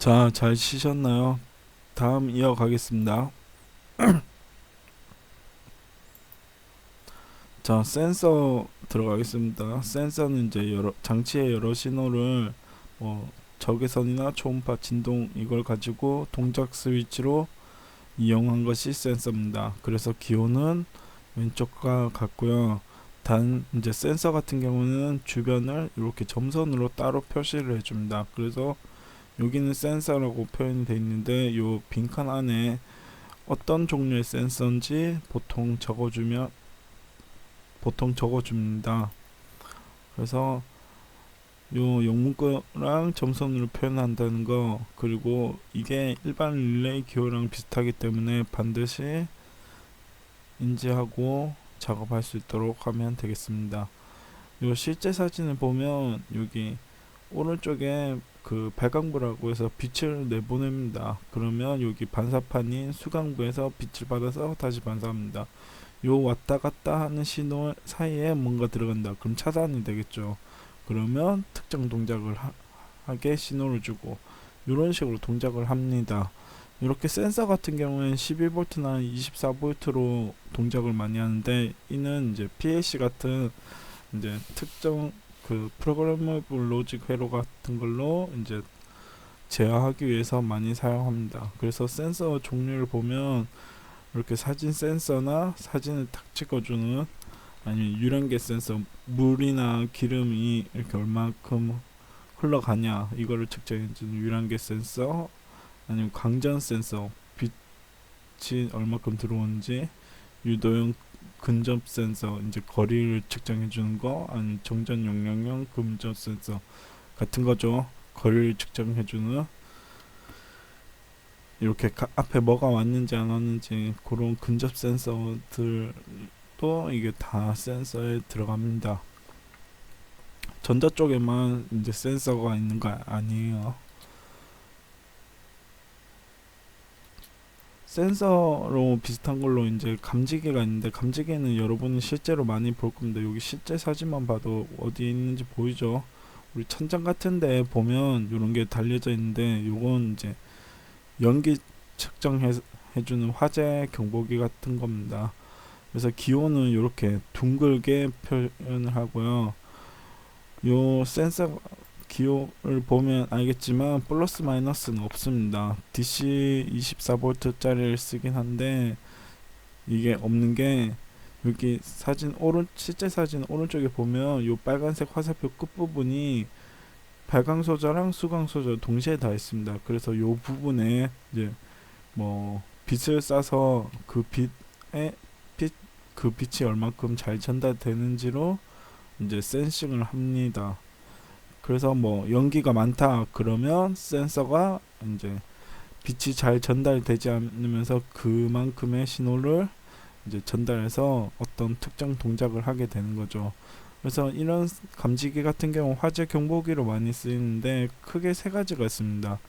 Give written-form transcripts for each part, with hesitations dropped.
자, 잘 치셨나요? 다음 이어가겠습니다. 자, 센서 들어가겠습니다. 센서는 이제 장치의 여러 신호를 뭐 적외선이나 초음파, 진동 이걸 가지고 동작 스위치로 이용한 것이 센서입니다. 그래서 기호는 왼쪽과 같고요. 단 이제 센서 같은 경우는 주변을 이렇게 점선으로 따로 표시를 해줍니다. 그래서 여기는 센서라고 표현이 되어 있는데 요 빈칸 안에 어떤 종류의 센서인지 보통 적어줍니다. 그래서 요 영문구랑 점선으로 표현한다는 거, 그리고 이게 일반 릴레이 기호랑 비슷하기 때문에 반드시 인지하고 작업할 수 있도록 하면 되겠습니다. 요 실제 사진을 보면 여기 오른쪽에 그 발광부라고 해서 빛을 내보냅니다. 그러면 여기 반사판인 수광부에서 빛을 받아서 다시 반사합니다. 요 왔다 갔다 하는 신호 사이에 뭔가 들어간다. 그럼 차단이 되겠죠. 그러면 특정 동작을 하게 신호를 주고 이런 식으로 동작을 합니다. 이렇게 센서 같은 경우에는 11V나 24V로 동작을 많이 하는데 이는 이제 PLC 같은 이제 특정 그 프로그래머블 로직 회로 같은 걸로 이제 제어하기 위해서 많이 사용합니다. 그래서 센서 종류를 보면 이렇게 사진 센서나 사진을 탁 찍어주는, 아니면 유량계 센서, 물이나 기름이 이렇게 얼마큼 흘러가냐 이거를 측정해주는 유량계 센서, 아니면 광전 센서, 빛이 얼마큼 들어오는지, 유도형 근접 센서, 이제 거리를 측정해주는 거, 아니면 정전 용량형 근접 센서 같은 거죠. 거리를 측정해주는, 이렇게 앞에 뭐가 왔는지 안 왔는지 그런 근접 센서들도 이게 다 센서에 들어갑니다. 전자 쪽에만 이제 센서가 있는 거 아니에요. 센서로 비슷한 걸로 이제 감지기가 있는데, 감지기는 여러분이 실제로 많이 볼 겁니다. 여기 실제 사진만 봐도 어디에 있는지 보이죠? 우리 천장 같은 데 보면 이런 게 달려져 있는데, 요건 이제 연기 측정해 주는 화재 경보기 같은 겁니다. 그래서 기호는 이렇게 둥글게 표현을 하고요. 요 센서 기호를 보면 알겠지만 플러스 마이너스는 없습니다. DC 24V 짜리를 쓰긴 한데 이게 없는 게, 여기 실제 사진 오른쪽에 보면 요 빨간색 화살표 끝부분이 발광 소저랑 수광 소저 동시에 다 있습니다. 그래서 요 부분에 이제 뭐 빛을 쏴서 그 빛이 얼만큼 잘 전달되는지로 이제 센싱을 합니다. 그래서 뭐 연기가 많다 그러면 센서가 이제 빛이 잘 전달되지 않으면서 그만큼의 신호를 이제 전달해서 어떤 특정 동작을 하게 되는 거죠. 그래서 이런 감지기 같은 경우 화재 경보기로 많이 쓰이는데 크게 세 가지가 있습니다.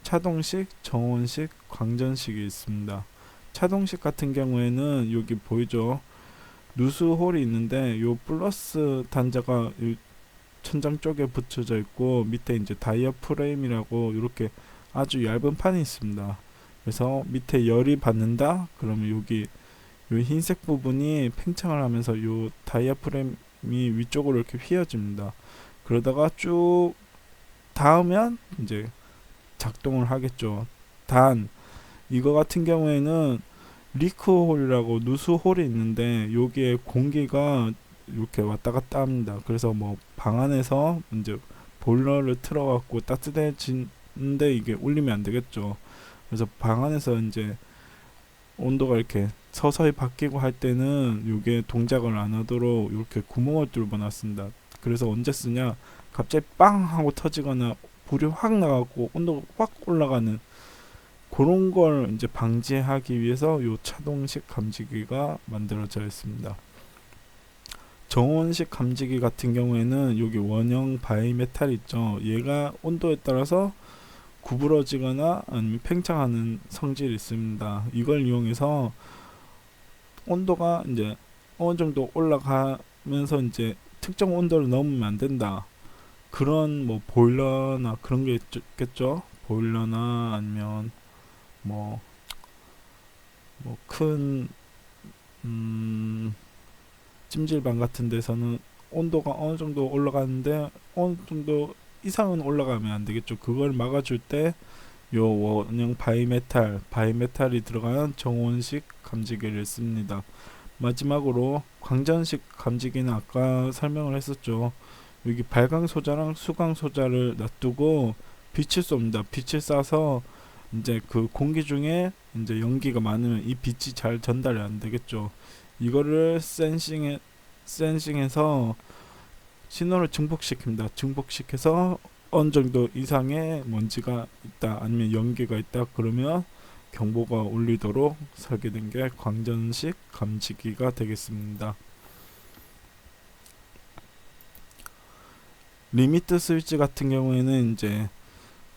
차동식, 정원식, 광전식이 있습니다. 차동식 같은 경우에는 여기 보이죠? 누수홀이 있는데 요 플러스 단자가 천장 쪽에 붙여져 있고, 밑에 이제 다이아 프레임이라고 이렇게 아주 얇은 판이 있습니다. 그래서 밑에 열이 받는다 그러면 여기 요 흰색 부분이 팽창을 하면서 요 다이아 프레임이 위쪽으로 이렇게 휘어집니다. 그러다가 쭉 닿으면 이제 작동을 하겠죠. 단 이거 같은 경우에는 리크홀이라고 누수홀이 있는데 여기에 공기가 이렇게 왔다 갔다 합니다. 그래서 뭐 방 안에서 이제 보일러를 틀어갖고 따뜻해지는데 이게 울리면 안 되겠죠. 그래서 방 안에서 이제 온도가 이렇게 서서히 바뀌고 할 때는 이게 동작을 안 하도록 이렇게 구멍을 뚫어 놨습니다. 그래서 언제 쓰냐? 갑자기 빵 하고 터지거나 불이 확 나가고 온도가 확 올라가는 그런 걸 이제 방지하기 위해서 요 차동식 감지기가 만들어져 있습니다. 정원식 감지기 같은 경우에는 여기 원형 바이메탈 있죠. 얘가 온도에 따라서 구부러지거나 아니면 팽창하는 성질이 있습니다. 이걸 이용해서 온도가 이제 어느 정도 올라가면서 이제 특정 온도를 넘으면 안 된다. 그런 뭐 보일러나 그런 게 있겠죠. 보일러나 아니면 뭐 큰 찜질방 같은 데서는 온도가 어느 정도 올라가는데 어느 정도 이상은 올라가면 안 되겠죠. 그걸 막아줄 때 요 원형 바이메탈이 들어간 정원식 감지기를 씁니다. 마지막으로 광전식 감지기는 아까 설명을 했었죠. 여기 발광 소자랑 수광 소자를 놔두고 빛을 쏩니다. 빛을 쏴서 이제 그 공기 중에 이제 연기가 많으면 이 빛이 잘 전달이 안 되겠죠. 이거를 센싱해서 신호를 증폭시킵니다. 증폭시켜서 어느 정도 이상의 먼지가 있다 아니면 연기가 있다 그러면 경보가 울리도록 설계된 게 광전식 감지기가 되겠습니다. 리미트 스위치 같은 경우에는 이제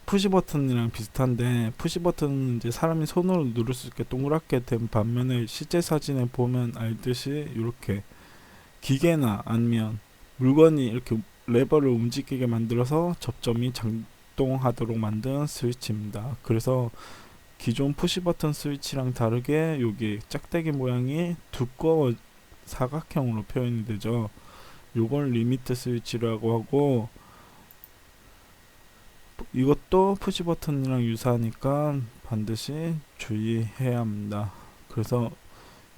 푸시 버튼이랑 비슷한데, 푸시 버튼은 이제 사람이 손으로 누를 수 있게 동그랗게 된 반면에 실제 사진에 보면 알듯이 이렇게 기계나 아니면 물건이 이렇게 레버를 움직이게 만들어서 접점이 작동하도록 만든 스위치입니다. 그래서 기존 푸시 버튼 스위치랑 다르게 여기 짝대기 모양이 두꺼워 사각형으로 표현이 되죠. 요걸 리미트 스위치라고 하고, 이것도 푸시 버튼이랑 유사하니까 반드시 주의해야 합니다. 그래서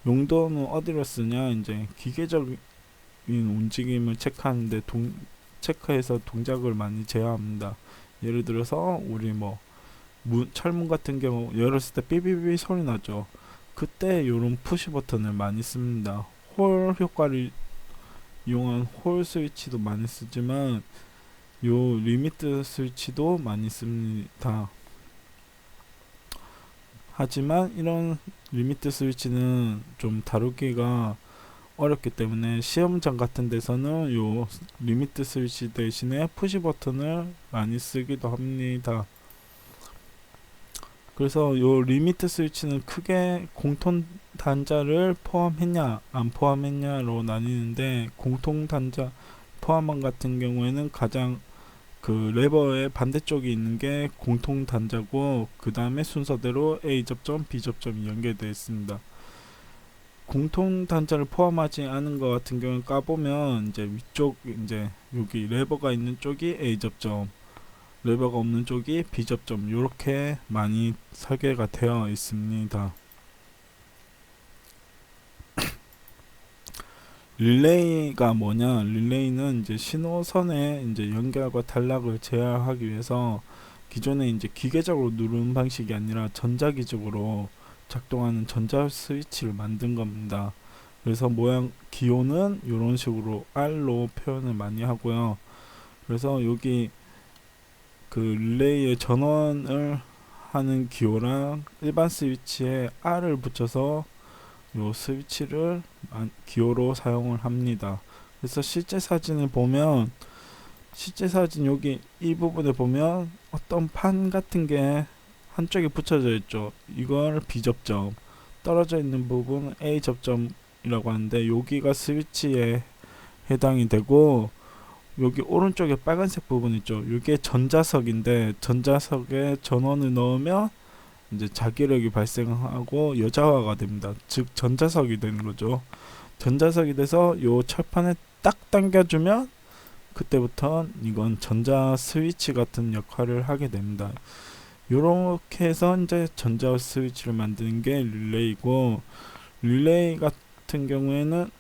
용도는 어디로 쓰냐, 이제 기계적인 움직임을 체크하는데 체크해서 동작을 많이 제어합니다. 예를 들어서 우리 뭐 철문 같은 경우 열었을 때 삐삐삐 소리 나죠. 그때 요런 푸시 버튼을 많이 씁니다. 홀 효과를 이용한 홀 스위치도 많이 쓰지만 요 리미트 스위치도 많이 씁니다. 하지만 이런 리미트 스위치는 좀 다루기가 어렵기 때문에 시험장 같은 데서는 요 리미트 스위치 대신에 푸시 버튼을 많이 쓰기도 합니다. 그래서 요 리미트 스위치는 크게 공통 단자를 포함했냐 안 포함했냐로 나뉘는데, 공통 단자 포함한 같은 경우에는 가장 그 레버의 반대쪽에 있는 게 공통 단자고, 그 다음에 순서대로 A 접점, B 접점이 연결되어 있습니다. 공통 단자를 포함하지 않은 것 같은 경우는 까보면 이제 위쪽 이제 여기 레버가 있는 쪽이 A 접점, 레버가 없는 쪽이 B 접점, 이렇게 많이 설계가 되어 있습니다. 릴레이가 뭐냐? 릴레이는 이제 신호선의 이제 연결과 단락을 제어하기 위해서 기존에 이제 기계적으로 누르는 방식이 아니라 전자기적으로 작동하는 전자 스위치를 만든 겁니다. 그래서 모양 기호는 이런 식으로 R로 표현을 많이 하고요. 그래서 여기 그 릴레이의 전원을 하는 기호랑 일반 스위치에 R을 붙여서 요 스위치를 기호로 사용을 합니다. 그래서 실제 사진을 보면, 실제 사진 여기 이 부분에 보면 어떤 판 같은 게 한쪽에 붙여져 있죠. 이걸 B 접점, 떨어져 있는 부분 A 접점이라고 하는데 여기가 스위치에 해당이 되고, 여기 오른쪽에 빨간색 부분 있죠. 이게 전자석인데 전자석에 전원을 넣으면 이제 자기력이 발생하고 여자화가 됩니다. 즉 전자석이 되는 거죠. 전자석이 돼서 요 철판에 딱 당겨주면 그때부터 이건 전자 스위치 같은 역할을 하게 됩니다. 요렇게 해서 이제 전자 스위치를 만드는 게 릴레이고, 릴레이 같은 경우에는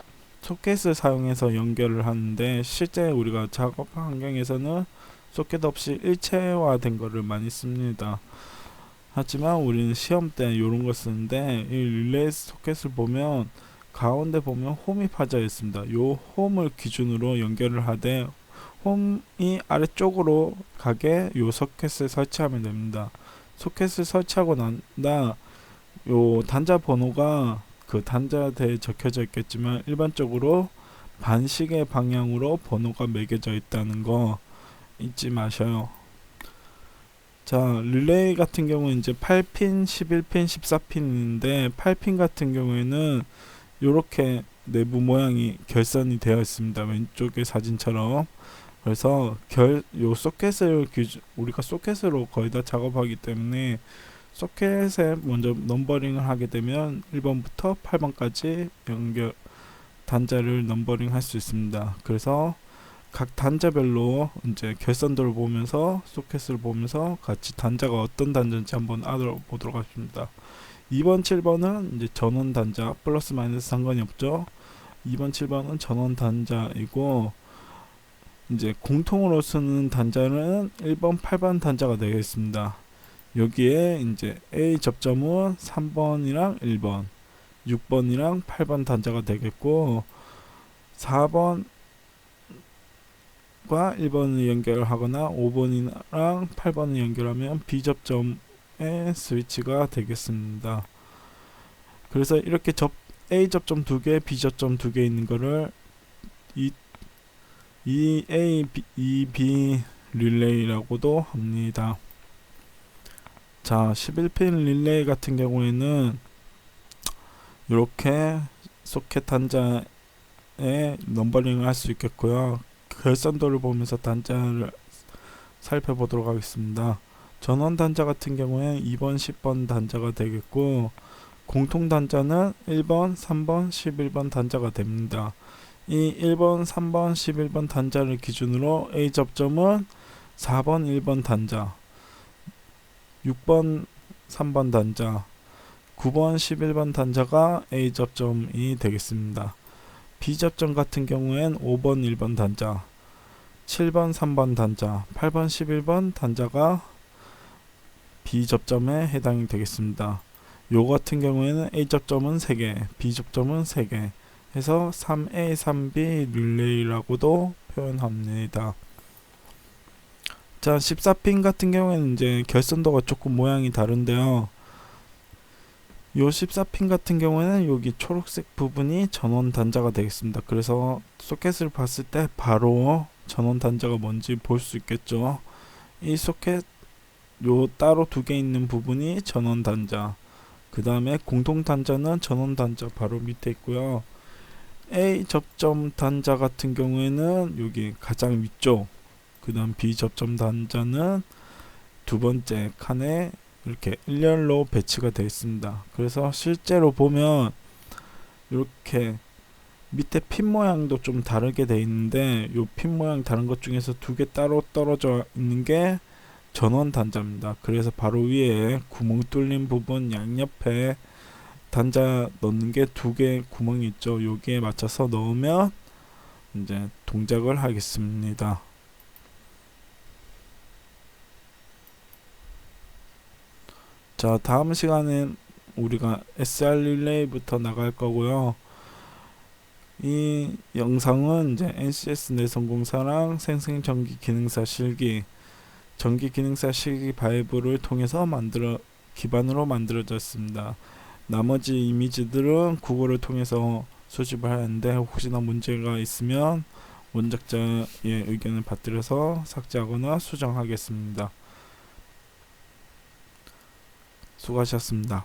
소켓을 사용해서 연결을 하는데, 실제 우리가 작업 환경에서는 소켓 없이 일체화된 거를 많이 씁니다. 하지만 우리는 시험 때 이런 걸 쓰는데, 이 릴레이 소켓을 보면 가운데 보면 홈이 파져 있습니다. 요 홈을 기준으로 연결을 하되, 홈이 아래쪽으로 가게 요 소켓을 설치하면 됩니다. 소켓을 설치하고 난다 요 단자 번호가 그 단자대에 적혀져 있겠지만 일반적으로 반시계 방향으로 번호가 매겨져 있다는 거 잊지 마셔요. 자, 릴레이 같은 경우는 이제 8핀, 11핀, 14핀인데 8핀 같은 경우에는 이렇게 내부 모양이 결선이 되어 있습니다. 왼쪽의 사진처럼. 그래서 요 소켓을 우리가 소켓으로 거의 다 작업하기 때문에 소켓에 먼저 넘버링을 하게 되면 1번부터 8번까지 단자를 넘버링 할 수 있습니다. 그래서 각 단자별로 이제 결선도를 보면서 소켓을 보면서 같이 단자가 어떤 단자인지 한번 알아보도록 하겠습니다. 2번, 7번은 이제 전원 단자, 플러스 마이너스 상관이 없죠. 2번, 7번은 전원 단자이고, 이제 공통으로 쓰는 단자는 1번, 8번 단자가 되겠습니다. 여기에 이제 A 접점은 3번이랑 1번, 6번이랑 8번 단자가 되겠고, 4번과 1번을 연결하거나 5번이랑 8번을 연결하면 B 접점의 스위치가 되겠습니다. 그래서 이렇게 A 접점 2개, B 접점 2개 있는 거를 이 A, B 릴레이라고도 합니다. 자, 11핀 릴레이 같은 경우에는 이렇게 소켓 단자에 넘버링을 할 수 있겠고요. 결선도를 보면서 단자를 살펴보도록 하겠습니다. 전원 단자 같은 경우에 2번, 10번 단자가 되겠고, 공통 단자는 1번, 3번, 11번 단자가 됩니다. 이 1번, 3번, 11번 단자를 기준으로 A 접점은 4번, 1번 단자, 6번, 3번 단자, 9번, 11번 단자가 A 접점이 되겠습니다. B 접점 같은 경우엔 5번, 1번 단자, 7번, 3번 단자, 8번, 11번 단자가 B 접점에 해당이 되겠습니다. 요 같은 경우에는 A 접점은 3개, B 접점은 3개 해서 3A, 3B 릴레이라고도 표현합니다. 자, 14핀 같은 경우에는 이제 결선도가 조금 모양이 다른데요. 요 14핀 같은 경우에는 여기 초록색 부분이 전원 단자가 되겠습니다. 그래서 소켓을 봤을 때 바로 전원 단자가 뭔지 볼 수 있겠죠. 이 소켓 요 따로 2개 있는 부분이 전원 단자, 그 다음에 공통 단자는 전원 단자 바로 밑에 있고요. A 접점 단자 같은 경우에는 여기 가장 위쪽, 그 다음 B 접점 단자는 두 번째 칸에 이렇게 일렬로 배치가 되어 있습니다. 그래서 실제로 보면 이렇게 밑에 핀 모양도 좀 다르게 되어 있는데, 이 핀 모양 다른 것 중에서 2개 따로 떨어져 있는 게 전원 단자입니다. 그래서 바로 위에 구멍 뚫린 부분 양옆에 단자 넣는 게 2개 구멍이 있죠. 여기에 맞춰서 넣으면 이제 동작을 하겠습니다. 자, 다음 시간엔 우리가 SR 릴레이부터 나갈 거고요. 이 영상은 이제 NCS 내성공사랑 생생전기 기능사 실기, 전기 기능사 실기 바이브를 통해서 기반으로 만들어졌습니다. 나머지 이미지들은 구글을 통해서 수집을 하는데, 혹시나 문제가 있으면 원작자의 의견을 받들어서 삭제하거나 수정하겠습니다. 수고하셨습니다.